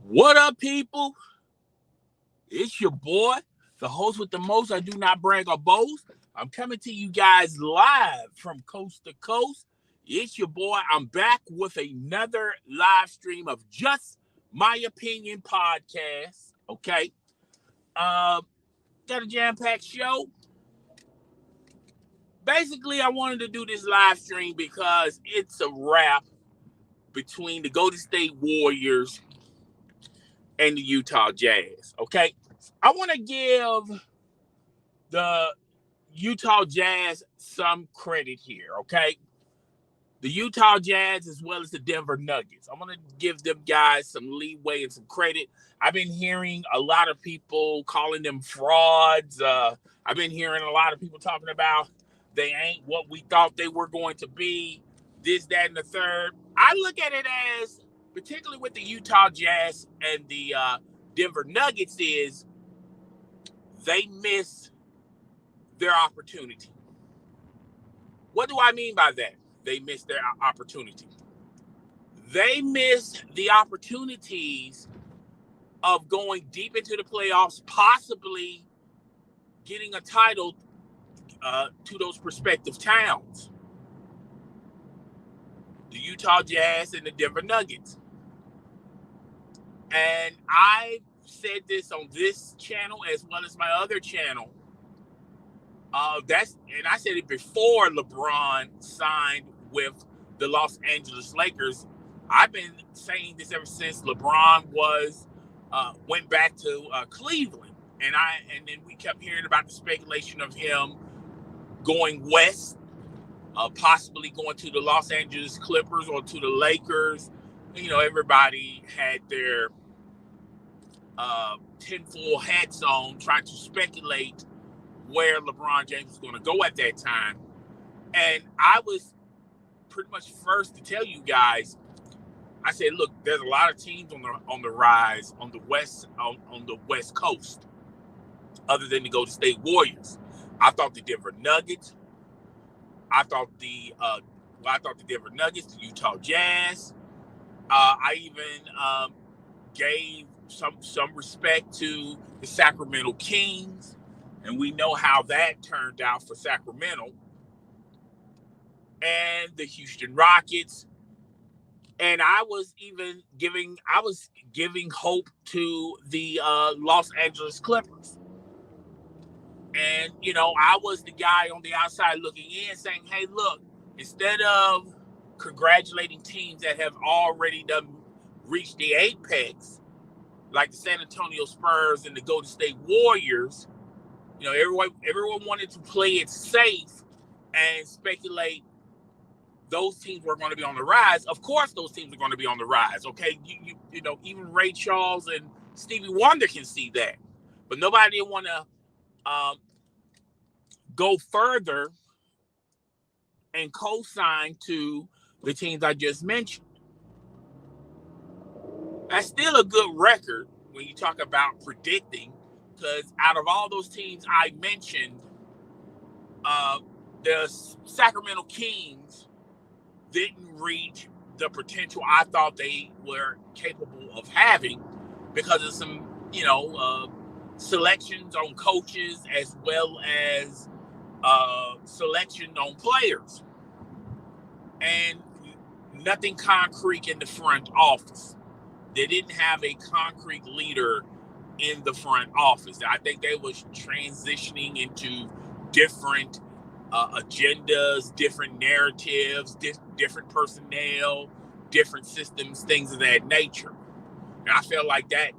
What up, people? It's your boy, the host with the most. I do not brag or boast. I'm coming to you guys live from coast to coast. It's your boy. I'm back with another live stream of Just My Opinion podcast. Okay. Uh, got a jam-packed show. Basically, I wanted to do this live stream because it's a wrap between the Golden State Warriors and the Utah Jazz. Okay. I want to give the Utah Jazz some credit here, okay? The Utah Jazz as well as the Denver Nuggets. I'm going to give them guys some leeway and some credit. I've been hearing a lot of people calling them frauds. I've been hearing a lot of people talking about they ain't what we thought they were going to be, this, that, and the third. I look at it as, particularly with the Utah Jazz and the Denver Nuggets, is they miss their opportunity. What do I mean by that? They missed their opportunity. They missed the opportunities of going deep into the playoffs, possibly getting a title to those prospective towns. The Utah Jazz and the Denver Nuggets. And I said this on this channel as well as my other channel. And I said it before LeBron signed with the Los Angeles Lakers. I've been saying this ever since LeBron went back to Cleveland, and then we kept hearing about the speculation of him going west, possibly going to the Los Angeles Clippers or to the Lakers. You know, everybody had their tinfoil hats on, trying to speculate where LeBron James was going to go at that time. And I was pretty much first to tell you guys, I said, look, there's a lot of teams on the rise on the West Coast, other than the Golden State Warriors. I thought the Denver Nuggets, I thought the Denver Nuggets, the Utah Jazz. I even gave some respect to the Sacramento Kings. And we know how that turned out for Sacramento. And the Houston Rockets. And I was giving hope to the Los Angeles Clippers. And, you know, I was the guy on the outside looking in saying, hey, look, instead of congratulating teams that have already reached the apex, like the San Antonio Spurs and the Golden State Warriors, you know, everyone wanted to play it safe and speculate those teams were going to be on the rise. Of course, those teams are going to be on the rise. Okay, you know, even Ray Charles and Stevie Wonder can see that, but nobody didn't want to go further and co-sign to the teams I just mentioned. That's still a good record when you talk about predicting. Because out of all those teams I mentioned, the Sacramento Kings didn't reach the potential I thought they were capable of having because of some, you know, selections on coaches as well as selection on players. And nothing concrete in the front office. They didn't have a concrete leader in the front office. I think they was transitioning into different agendas, different narratives, different personnel, different systems, things of that nature. And I feel like that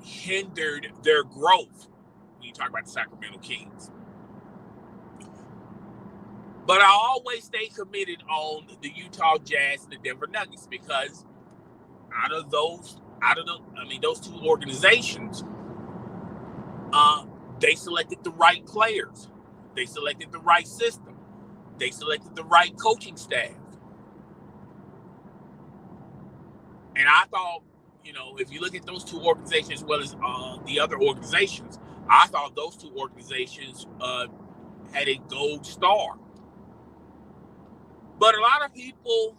hindered their growth when you talk about the Sacramento Kings. But I always stay committed on the Utah Jazz and the Denver Nuggets because those two organizations, they selected the right players. They selected the right system. They selected the right coaching staff. And I thought, you know, if you look at those two organizations as well as the other organizations, I thought those two organizations had a gold star. But a lot of people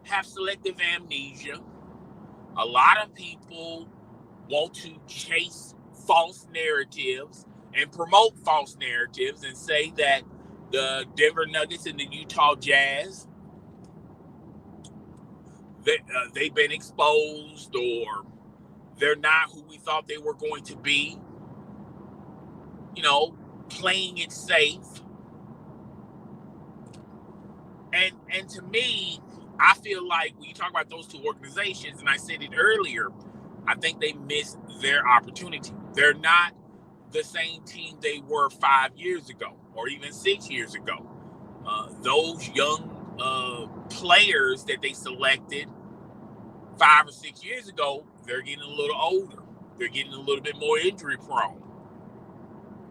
have selective amnesia. A lot of people want to chase false narratives and promote false narratives and say that the Denver Nuggets and the Utah Jazz, they've been exposed, or they're not who we thought they were going to be. Playing it safe. And to me, I feel like when you talk about those two organizations, and I said it earlier, I think they missed their opportunity. They're not the same team they were 5 years ago or even 6 years ago. Those young players that they selected 5 or 6 years ago, they're getting a little older. They're getting a little bit more injury prone.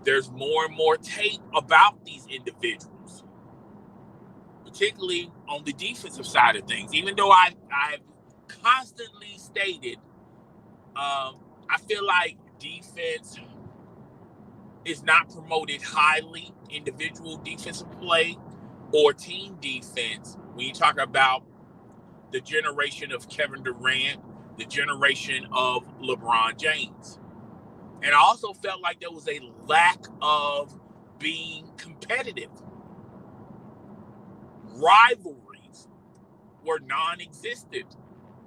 There's more and more tape about these individuals, particularly on the defensive side of things. Even though I've constantly stated, I feel like defense is not promoted highly, individual defensive play or team defense, when you talk about the generation of Kevin Durant, the generation of LeBron James. And I also felt like there was a lack of being competitive. Rivalries were non-existent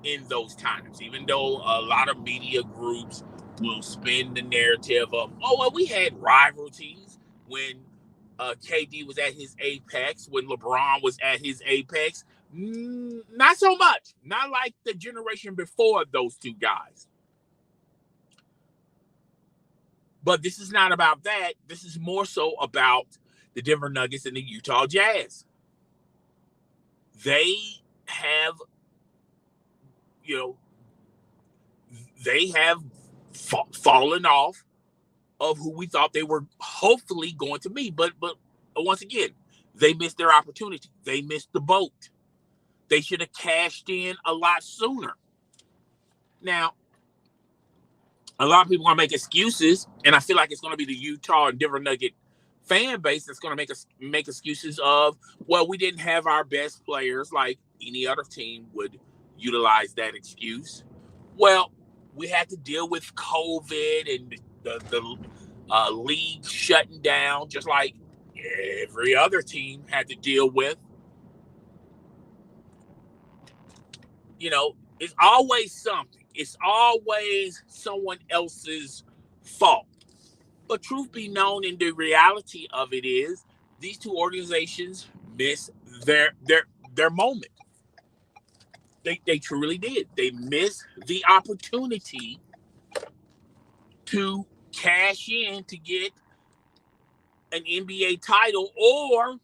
in those times, even though a lot of media groups will spin the narrative of, oh, well, we had rivalries when KD was at his apex, when LeBron was at his apex. Not so much. Not like the generation before those two guys. But this is not about that. This is more so about the Denver Nuggets and the Utah Jazz. They have, fallen off of who we thought they were hopefully going to be. But once again, they missed their opportunity. They missed the boat. They should have cashed in a lot sooner. Now, a lot of people are going to make excuses, and I feel like it's going to be the Utah and Denver Nugget fan base that's going to make excuses of, well, we didn't have our best players, like any other team would utilize that excuse. Well, we had to deal with COVID and the league shutting down, just like every other team had to deal with. It's always something. It's always someone else's fault. But truth be known, and the reality of it is, these two organizations missed their moment. They truly did. They missed the opportunity to cash in to get an NBA title, or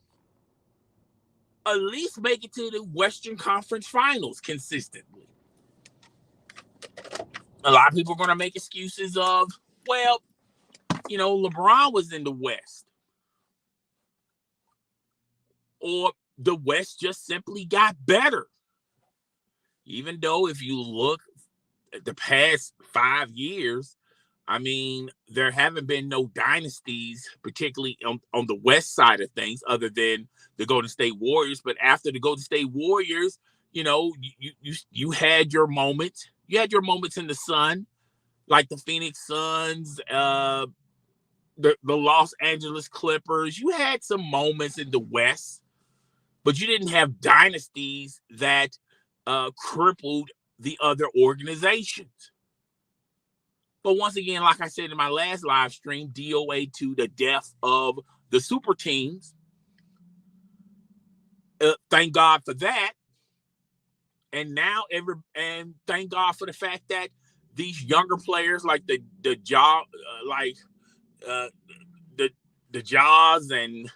at least make it to the Western Conference Finals consistently. A lot of people are going to make excuses of, well, LeBron was in the West, or the West just simply got better. Even though if you look at the past 5 years, I mean, there haven't been no dynasties, particularly on the West side of things, other than the Golden State Warriors. But after the Golden State Warriors, you had your moments. You had your moments in the sun, like the Phoenix Suns, the Los Angeles Clippers. You had some moments in the West, but you didn't have dynasties that crippled the other organizations. But once again, like I said in my last live stream, DOA to the death of the super teams. Thank God for that. And now thank God for the fact that these younger players like the Jaws and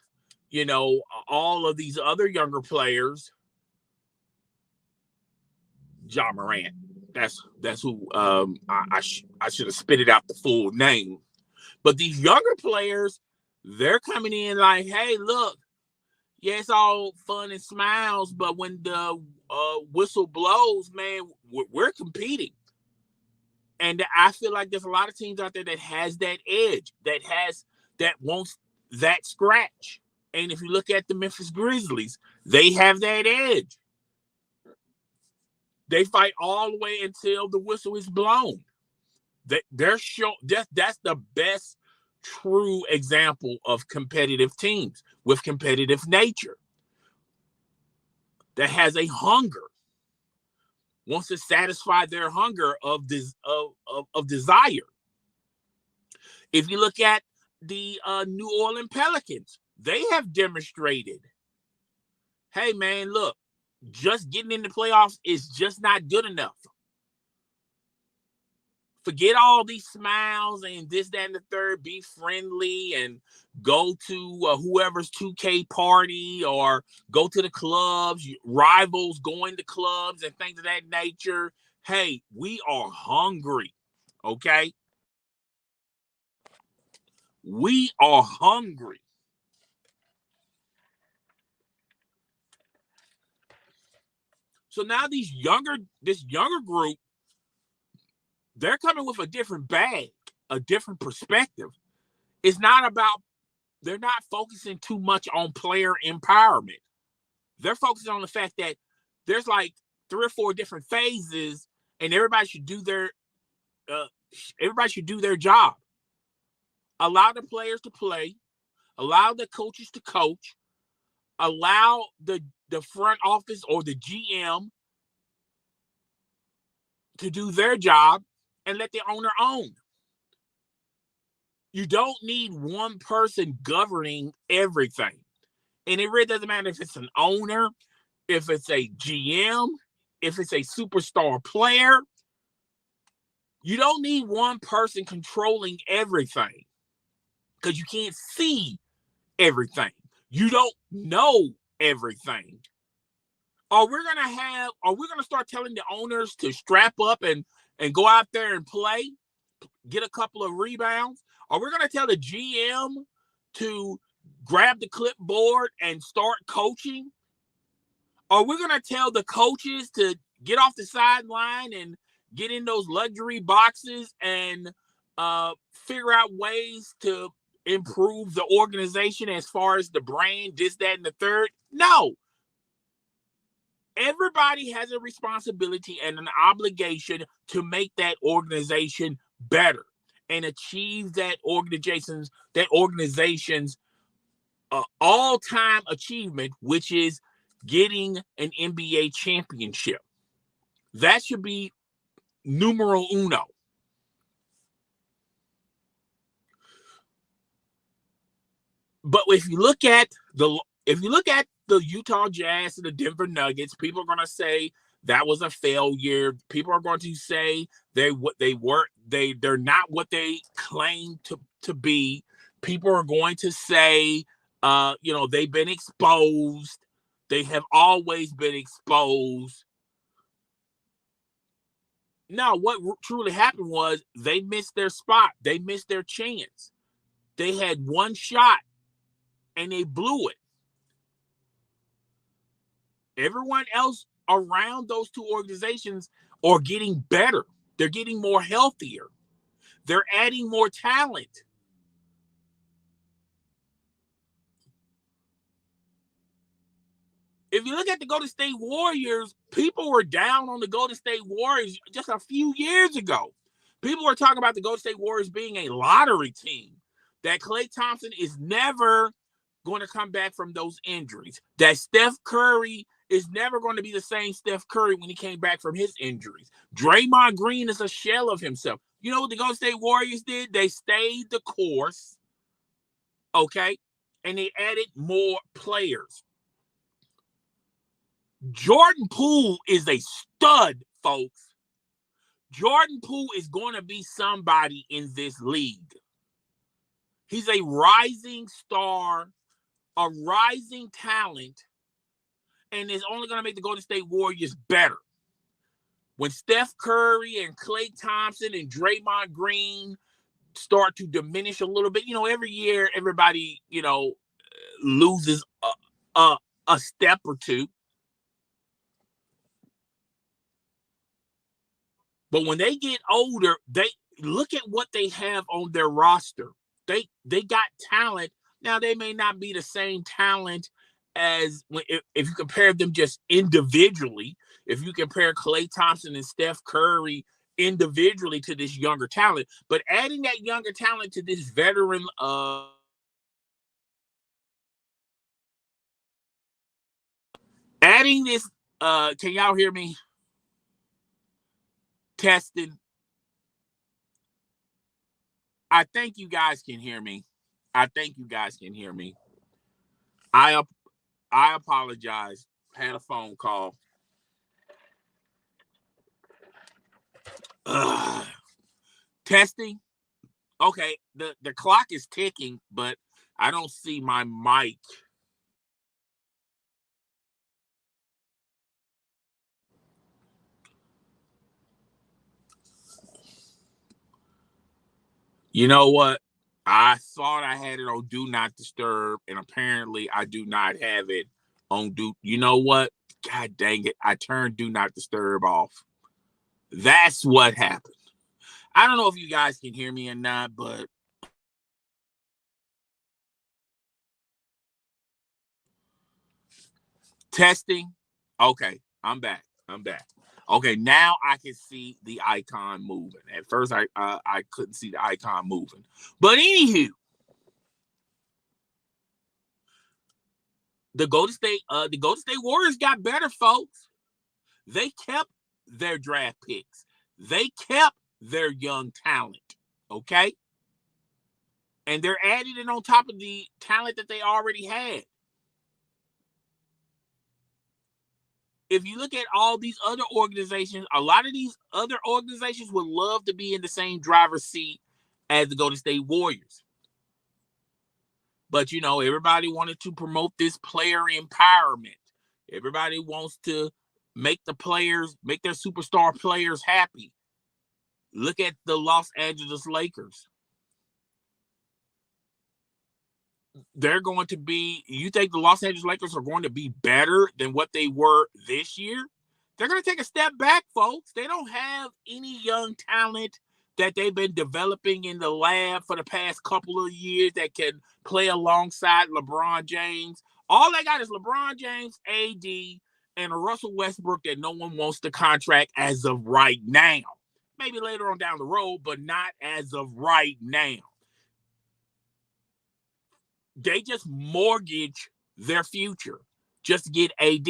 all of these other younger players, Ja Morant. That's who I should have spit it out the full name. But these younger players, they're coming in like, hey, look, yeah, it's all fun and smiles, but when the whistle blows, man, we're competing. And I feel like there's a lot of teams out there that has that edge, that wants that scratch. And if you look at the Memphis Grizzlies, they have that edge. They fight all the way until the whistle is blown. They're that's the best true example of competitive teams with competitive nature that has a hunger, wants to satisfy their hunger of desire. If you look at the New Orleans Pelicans, they have demonstrated, hey man, look, just getting in the playoffs is just not good enough. Forget all these smiles and this, that, and the third. Be friendly and go to whoever's 2K party or go to the clubs, rivals going to clubs and things of that nature. Hey, we are hungry, okay? We are hungry. So now this younger group, they're coming with a different bag, a different perspective. It's not about, they're not focusing too much on player empowerment. They're focusing on the fact that there's like 3 or 4 different phases, and everybody should do their job. Allow the players to play, allow the coaches to coach, allow the front office or the GM to do their job, and let the owner own. You don't need one person governing everything. And it really doesn't matter if it's an owner, if it's a GM, if it's a superstar player. You don't need one person controlling everything because you can't see everything. You don't know everything. Are we gonna start telling the owners to strap up and go out there and play, get a couple of rebounds? Are we gonna tell the GM to grab the clipboard and start coaching? Are we gonna tell the coaches to get off the sideline and get in those luxury boxes and figure out ways to improve the organization as far as the brand, this, that, and the third? No. Everybody has a responsibility and an obligation to make that organization better and achieve that organization's all-time achievement, which is getting an NBA championship. That should be numero uno. But if you look at the Utah Jazz and the Denver Nuggets, people are going to say that was a failure. People are going to say they're not what they claim to be. People are going to say, they've been exposed. They have always been exposed. No, what truly happened was they missed their spot. They missed their chance. They had one shot and they blew it. Everyone else around those two organizations are getting better. They're getting more healthier. They're adding more talent. If you look at the Golden State Warriors, people were down on the Golden State Warriors just a few years ago. People were talking about the Golden State Warriors being a lottery team, that Klay Thompson is never going to come back from those injuries, that Steph Curry is never going to be the same Steph Curry when he came back from his injuries. Draymond Green is a shell of himself. You know what the Golden State Warriors did? They stayed the course, okay, and they added more players. Jordan Poole is a stud, folks. Jordan Poole is going to be somebody in this league. He's a rising star, a rising talent, and is only going to make the Golden State Warriors better. When Steph Curry and Klay Thompson and Draymond Green start to diminish a little bit, every year everybody, loses a step or two. But when they get older, they look at what they have on their roster. They got talent. Now, they may not be the same talent if you compare them just individually, if you compare Klay Thompson and Steph Curry individually to this younger talent, but adding that younger talent to this veteran adding this can y'all hear me? Testing. I think you guys can hear me. I think you guys can hear me. I apologize. Had a phone call. Testing. Okay, the clock is ticking, but I don't see my mic. You know what? I thought I had it on Do Not Disturb, and apparently I do not have it on Do. You know what? God dang it. I turned Do Not Disturb off. That's what happened. I don't know if you guys can hear me or not, but testing. Okay, I'm back. I'm back. Okay, now I can see the icon moving. At first, I couldn't see the icon moving. But anywho, the Golden State Warriors got better, folks. They kept their draft picks. They kept their young talent. Okay, and they're adding it on top of the talent that they already had. If you look at all these other organizations, a lot of these other organizations would love to be in the same driver's seat as the Golden State Warriors. But, you know, everybody wanted to promote this player empowerment. Everybody wants to make their superstar players happy. Look at the Los Angeles Lakers. They're going to be, you think the Los Angeles Lakers are going to be better than what they were this year? They're going to take a step back, folks. They don't have any young talent that they've been developing in the lab for the past couple of years that can play alongside LeBron James. All they got is LeBron James, AD, and a Russell Westbrook that no one wants to contract as of right now. Maybe later on down the road, but not as of right now. They just mortgage their future just to get AD.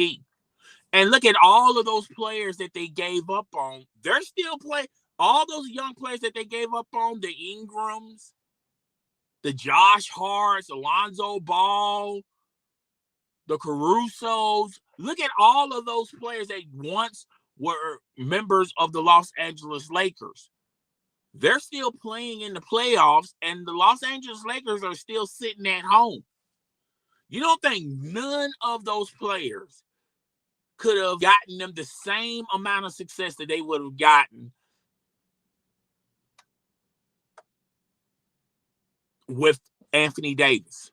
And look at all of those players that they gave up on. They're still playing. All those young players that they gave up on, the Ingrams, the Josh Harts, Alonzo Ball, the Carusos. Look at all of those players that once were members of the Los Angeles Lakers. They're still playing in the playoffs, and the Los Angeles Lakers are still sitting at home. You don't think none of those players could have gotten them the same amount of success that they would have gotten with Anthony Davis?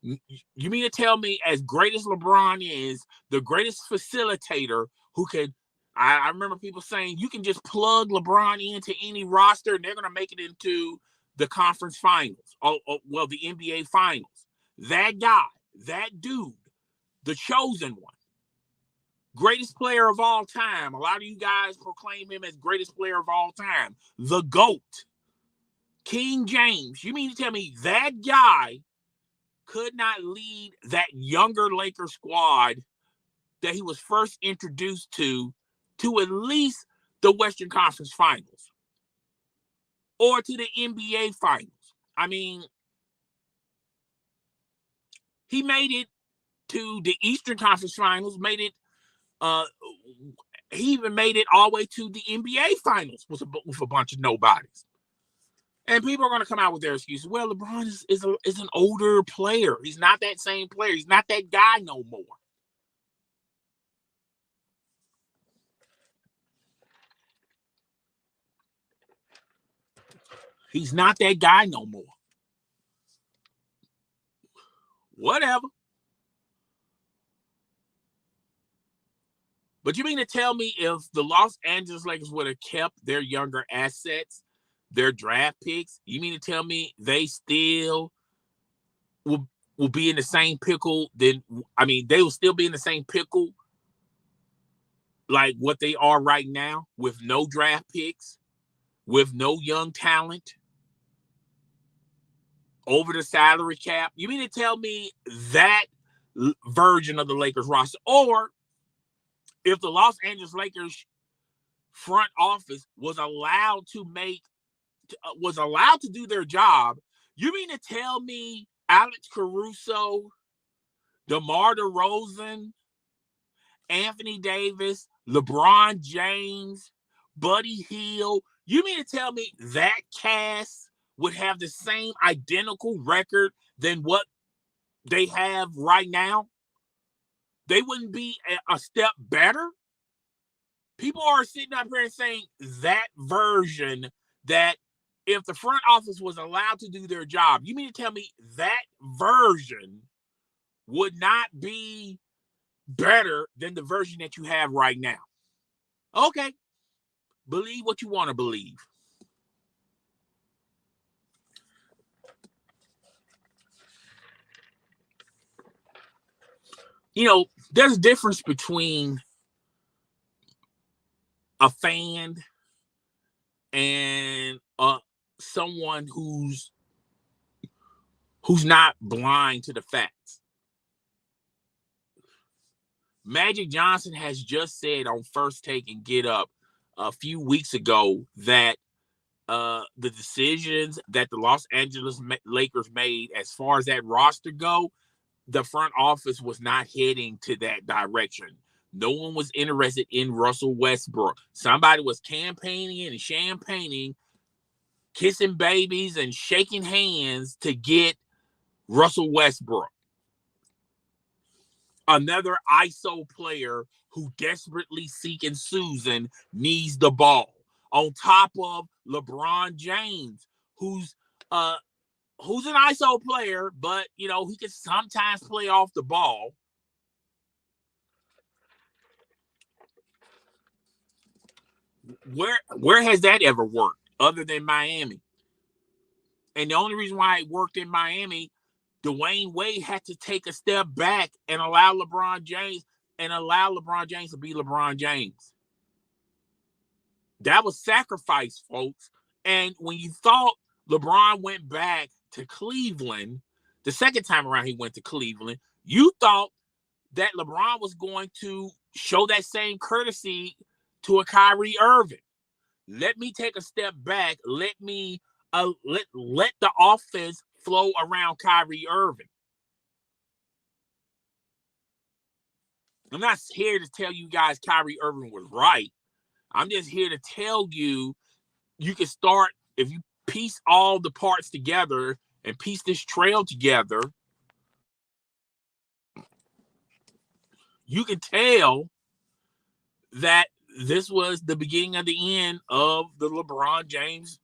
You mean to tell me, as great as LeBron is, the greatest facilitator who could, I remember people saying you can just plug LeBron into any roster and they're going to make it into the conference finals. Well, the NBA finals. That guy, that dude, the chosen one, greatest player of all time. A lot of you guys proclaim him as greatest player of all time. The GOAT. King James. You mean to tell me that guy could not lead that younger Lakers squad that he was first introduced to at least the Western Conference Finals or to the NBA Finals? I mean, he made it to the Eastern Conference Finals, he even made it all the way to the NBA Finals with a bunch of nobodies. And people are going to come out with their excuses. Well, LeBron is an older player. He's not that same player. He's not that guy no more. He's not that guy no more. Whatever. But you mean to tell me if the Los Angeles Lakers would have kept their younger assets, their draft picks, you mean to tell me they still will be in the same pickle. They will still be in the same pickle like what they are right now, with no draft picks, with no young talent, over the salary cap. You mean to tell me that version of the Lakers roster? Or if the Los Angeles Lakers front office was allowed to do their job, you mean to tell me Alex Caruso, DeMar DeRozan, Anthony Davis, LeBron James, Buddy Hield, you mean to tell me that cast would have the same identical record than what they have right now? They wouldn't be a step better? People are sitting up here and saying that version, that if the front office was allowed to do their job, you mean to tell me that version would not be better than the version that you have right now? Okay. Believe what you want to believe. You know, there's a difference between a fan and someone who's not blind to the facts. Magic Johnson has just said on First Take and Get Up a few weeks ago that the decisions that the Los Angeles Lakers made as far as that roster go, the front office was not heading to that direction. No one was interested in Russell Westbrook. Somebody was campaigning and champagning, kissing babies and shaking hands to get Russell Westbrook. Another ISO player who desperately seeking Susan needs the ball. On top of LeBron James, who's an ISO player, but he can sometimes play off the ball. Where has that ever worked other than Miami? And the only reason why it worked in Miami, Dwayne Wade had to take a step back and allow LeBron James to be LeBron James. That was sacrifice, folks. And when you thought LeBron went back to Cleveland, the second time around he went to Cleveland, you thought that LeBron was going to show that same courtesy to a Kyrie Irving. Let me take a step back. Let me let the offense flow around Kyrie Irving. I'm not here to tell you guys Kyrie Irving was right. I'm just here to tell you can start, if you piece all the parts together and piece this trail together, you can tell that this was the beginning of the end of the LeBron James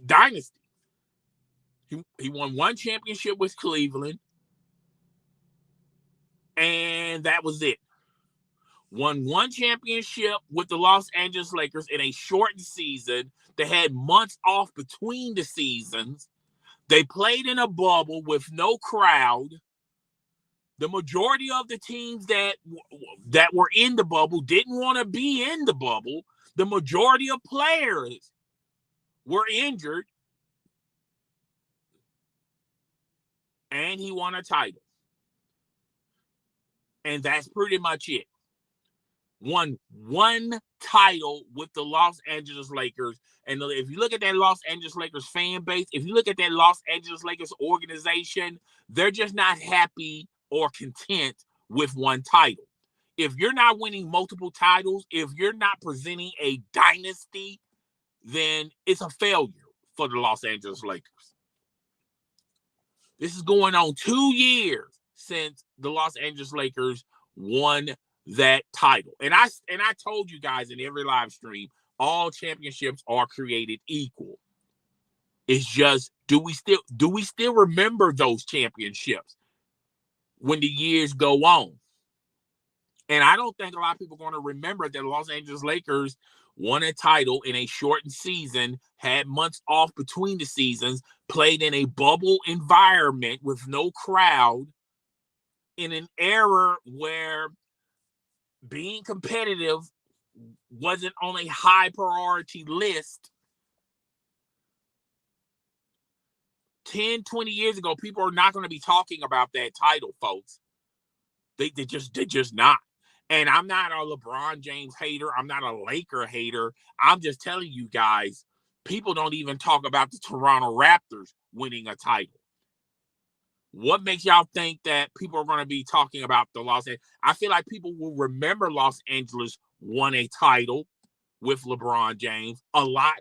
dynasty. He won one championship with Cleveland, and that was it. Won one championship with the Los Angeles Lakers in a shortened season. They had months off between the seasons. They played in a bubble with no crowd. The majority of the teams that were in the bubble didn't want to be in the bubble. The majority of players were injured. And he won a title. And that's pretty much it. Won one title with the Los Angeles Lakers. And if you look at that Los Angeles Lakers fan base, if you look at that Los Angeles Lakers organization, they're just not happy or content with one title. If you're not winning multiple titles, if you're not presenting a dynasty, then it's a failure for the Los Angeles Lakers. This is going on 2 years since the Los Angeles Lakers won that title. And I told you guys in every live stream, all championships are created equal. It's just, do we still remember those championships when the years go on? And I don't think a lot of people are going to remember that the Los Angeles Lakers won a title in a shortened season, had months off between the seasons, played in a bubble environment with no crowd, in an era where being competitive wasn't on a high priority list. 10, 20 years ago, people are not going to be talking about that title, folks. They're just not. And I'm not a LeBron James hater. I'm not a Laker hater. I'm just telling you guys, people don't even talk about the Toronto Raptors winning a title. What makes y'all think that people are going to be talking about the Los Angeles? I feel like people will remember Los Angeles won a title with LeBron James a lot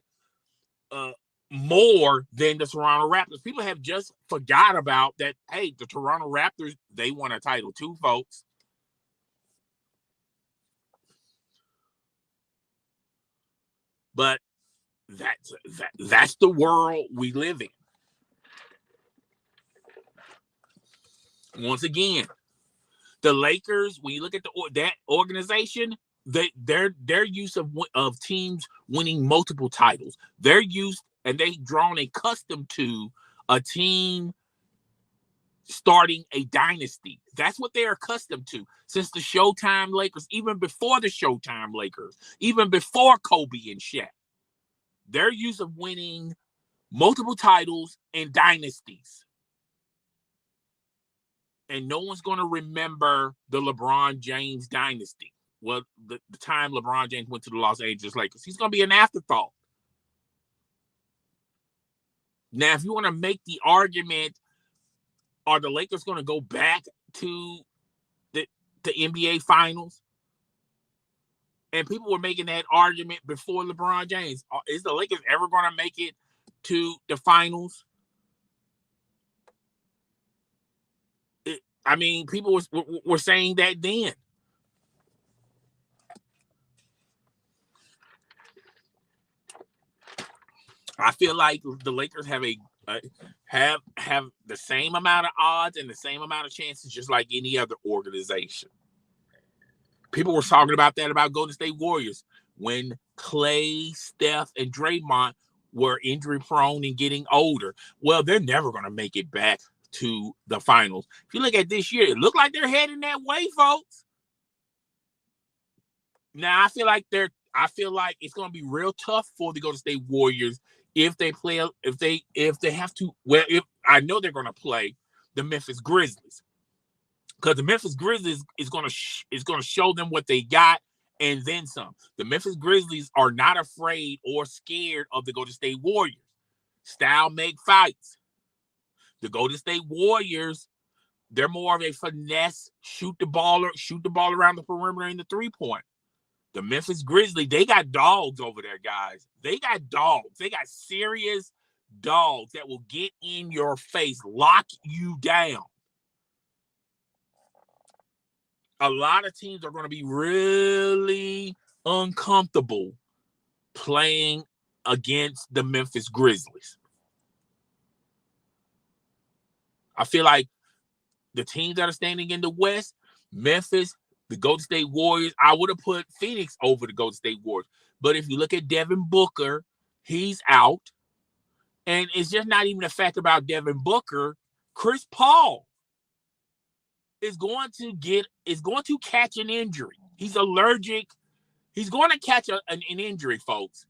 more than the Toronto Raptors. People have just forgot about that. Hey, the Toronto Raptors, they won a title too, folks. But that's the world we live in. Once again, the Lakers, when you look at that organization, their use of teams winning multiple titles, they're used and they've drawn a custom to a team starting a dynasty. That's what they're accustomed to since the Showtime Lakers, even before the Showtime Lakers, even before Kobe and Shaq. Their use of winning multiple titles and dynasties. And no one's going to remember the LeBron James dynasty. Well, the time LeBron James went to the Los Angeles Lakers. He's going to be an afterthought. Now, if you want to make the argument, are the Lakers going to go back to the NBA Finals? And people were making that argument before LeBron James. Is the Lakers ever going to make it to the finals? People were saying that then. I feel like the Lakers have have the same amount of odds and the same amount of chances, just like any other organization. People were talking about that about Golden State Warriors when Klay, Steph, and Draymond were injury prone and getting older. Well, they're never going to make it back to the finals. If you look at this year, it looked like they're heading that way, folks. Now, I feel like it's going to be real tough for the Golden State Warriors if they have to. Well, if I know they're going to play the Memphis Grizzlies, because the Memphis Grizzlies is going to show them what they got and then some. The Memphis Grizzlies are not afraid or scared of the Golden State Warriors. Style make fights. The Golden State Warriors, they're more of a finesse, shoot the ball around the perimeter in the 3-point. The Memphis Grizzlies, they got dogs over there, guys. They got dogs. They got serious dogs that will get in your face, lock you down. A lot of teams are going to be really uncomfortable playing against the Memphis Grizzlies. I feel like the teams that are standing in the West, Memphis, the Golden State Warriors, I would have put Phoenix over the Golden State Warriors. But if you look at Devin Booker, he's out. And it's just not even a fact about Devin Booker. Chris Paul is going to catch an injury. He's allergic. He's going to catch an injury, folks.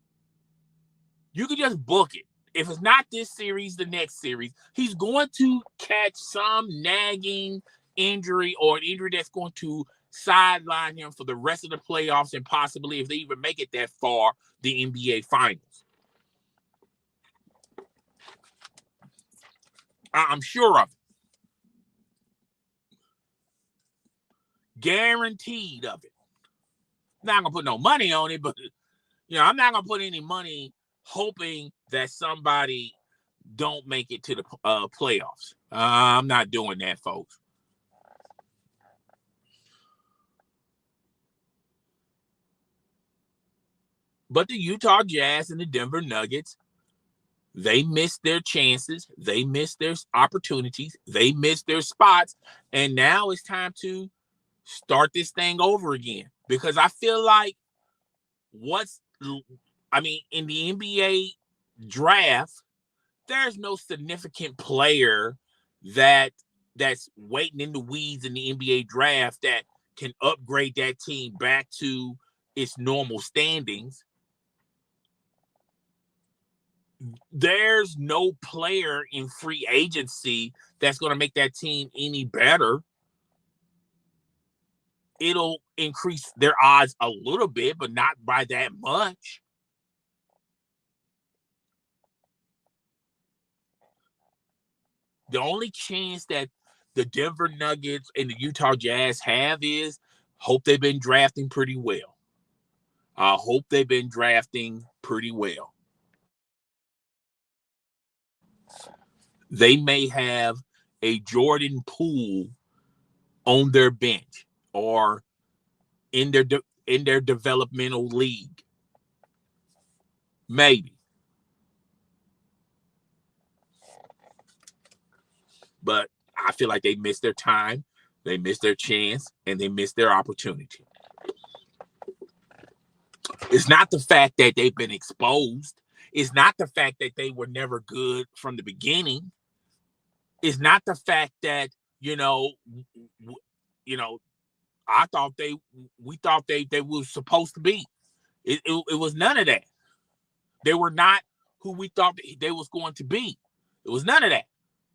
You can just book it. If it's not this series, the next series, he's going to catch some nagging injury or an injury that's going to sideline him for the rest of the playoffs and possibly, if they even make it that far, the NBA Finals. I'm sure of it. Guaranteed of it. Not going to put no money on it, but I'm not going to put any money hoping that somebody don't make it to the playoffs. I'm not doing that, folks. But the Utah Jazz and the Denver Nuggets, they missed their chances. They missed their opportunities. They missed their spots. And now it's time to start this thing over again. Because I feel like in the NBA draft, there's no significant player that's waiting in the weeds in the NBA draft that can upgrade that team back to its normal standings. There's no player in free agency that's going to make that team any better. It'll increase their odds a little bit, but not by that much. The only chance that the Denver Nuggets and the Utah Jazz have is hope they've been drafting pretty well. I hope they've been drafting pretty well. They may have a Jordan Poole on their bench or in their developmental league. Maybe. But I feel like they missed their time, they missed their chance, and they missed their opportunity. It's not the fact that they've been exposed. It's not the fact that they were never good from the beginning. It's not the fact that, we thought they were supposed to be. It was none of that. They were not who we thought they was going to be. It was none of that.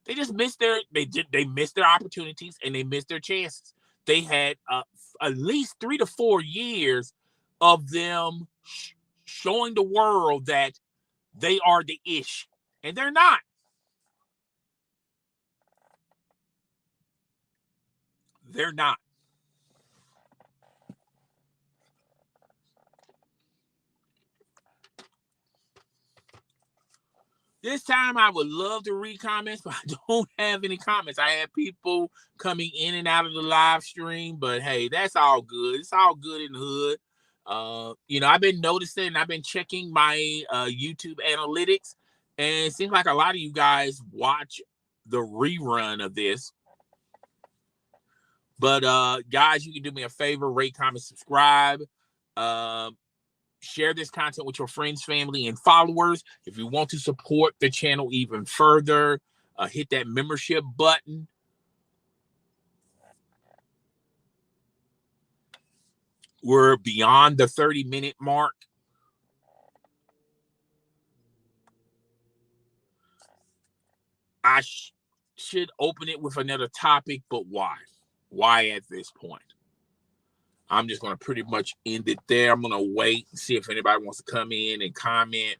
They just missed they missed their opportunities and they missed their chances. They had at least 3 to 4 years of them showing the world that they are the ish, and they're not. They're not. This time I would love to read comments, but I don't have any comments. I have people coming in and out of the live stream, but hey, that's all good. It's all good in the hood. I've been noticing, I've been checking my YouTube analytics, and it seems like a lot of you guys watch the rerun of this. But guys, you can do me a favor, rate, comment, subscribe. Share this content with your friends, family, and followers. If you want to support the channel even further, hit that membership button. We're beyond the 30-minute mark. I should open it with another topic, but why? Why at this point? I'm just going to pretty much end it there. I'm going to wait and see if anybody wants to come in and comment.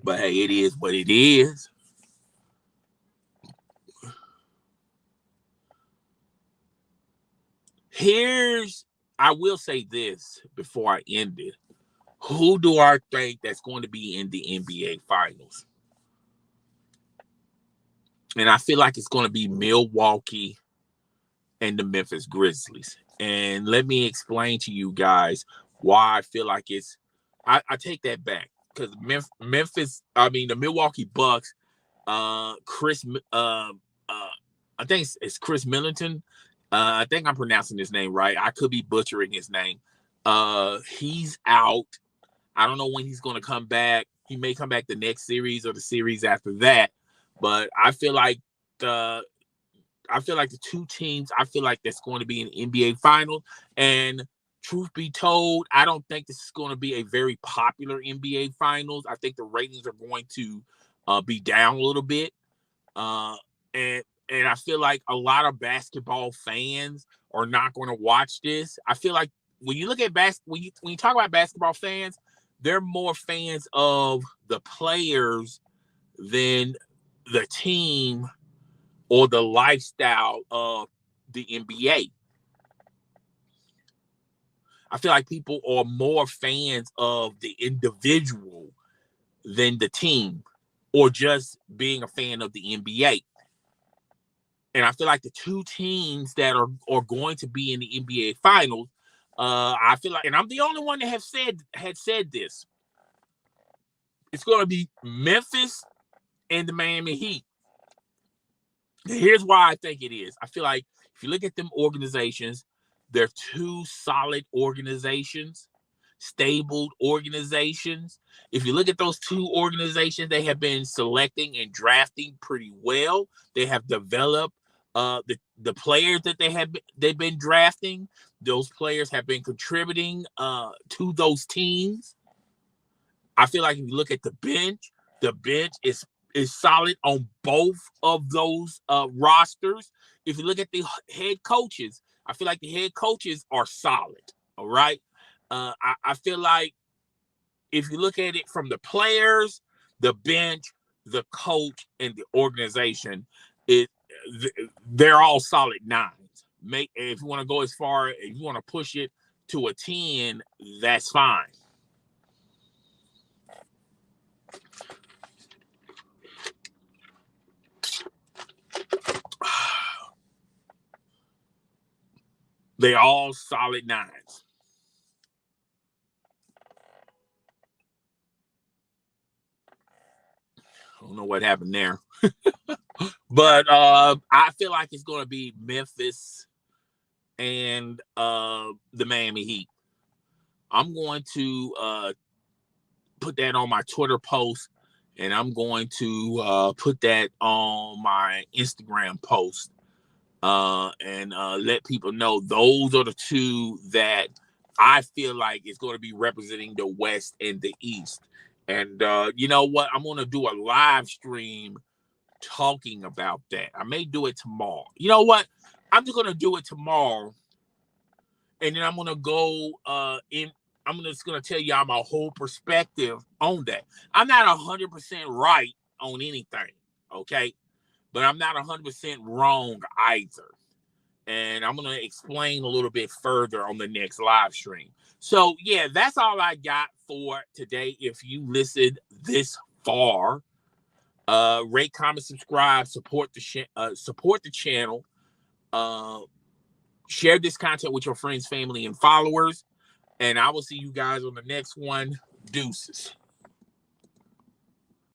But hey, it is what it is. I will say this before I end it. Who do I think that's going to be in the NBA Finals? And I feel like it's going to be Milwaukee and the Memphis Grizzlies. And let me explain to you guys why I feel like I take that back. Because the Milwaukee Bucks, I think it's Chris Middleton. I think I'm pronouncing his name right. I could be butchering his name. He's out. I don't know when he's going to come back. He may come back the next series or the series after that. But I feel like the two teams, I feel like that's going to be an NBA final. And truth be told, I don't think this is going to be a very popular NBA finals. I think the ratings are going to be down a little bit. And I feel like a lot of basketball fans are not going to watch this. I feel like when you look at when you talk about basketball fans, they're more fans of the players than the team or the lifestyle of the NBA. I feel like people are more fans of the individual than the team or just being a fan of the NBA. And I feel like the two teams that are going to be in the NBA Finals, I feel like, and I'm the only one that had said this, it's going to be Memphis and the Miami Heat. Here's why I think it is. I feel like If you look at them organizations, they're two solid organizations, stable organizations. If you look at those two organizations, they have been selecting and drafting pretty well. They have developed the players that they've been drafting. Those players have been contributing to those teams. I feel like if you look at the bench is solid on both of those rosters. If you look at the head coaches, I feel like the head coaches are solid. All right. I feel like if you look at it from the players, the bench, the coach, and the organization, they're all solid 9s. If you want to go as far, if you want to push it to a 10, that's fine. They're all solid 9s. I don't know what happened there. But I feel like it's going to be Memphis and the Miami Heat. I'm going to put that on my Twitter post, and I'm going to put that on my Instagram post and let people know those are the two that I feel like is going to be representing the West and the East. And you know what? I'm going to do a live stream talking about that. I may do it tomorrow. You know what? I'm just going to do it tomorrow. And then I'm going to go I'm just going to tell y'all my whole perspective on that. I'm not 100% right on anything, okay? But I'm not 100% wrong either. And I'm going to explain a little bit further on the next live stream. So, yeah, that's all I got for today. If you listened this far, rate, comment, subscribe, support the channel. Share this content with your friends, family, and followers. And I will see you guys on the next one. Deuces.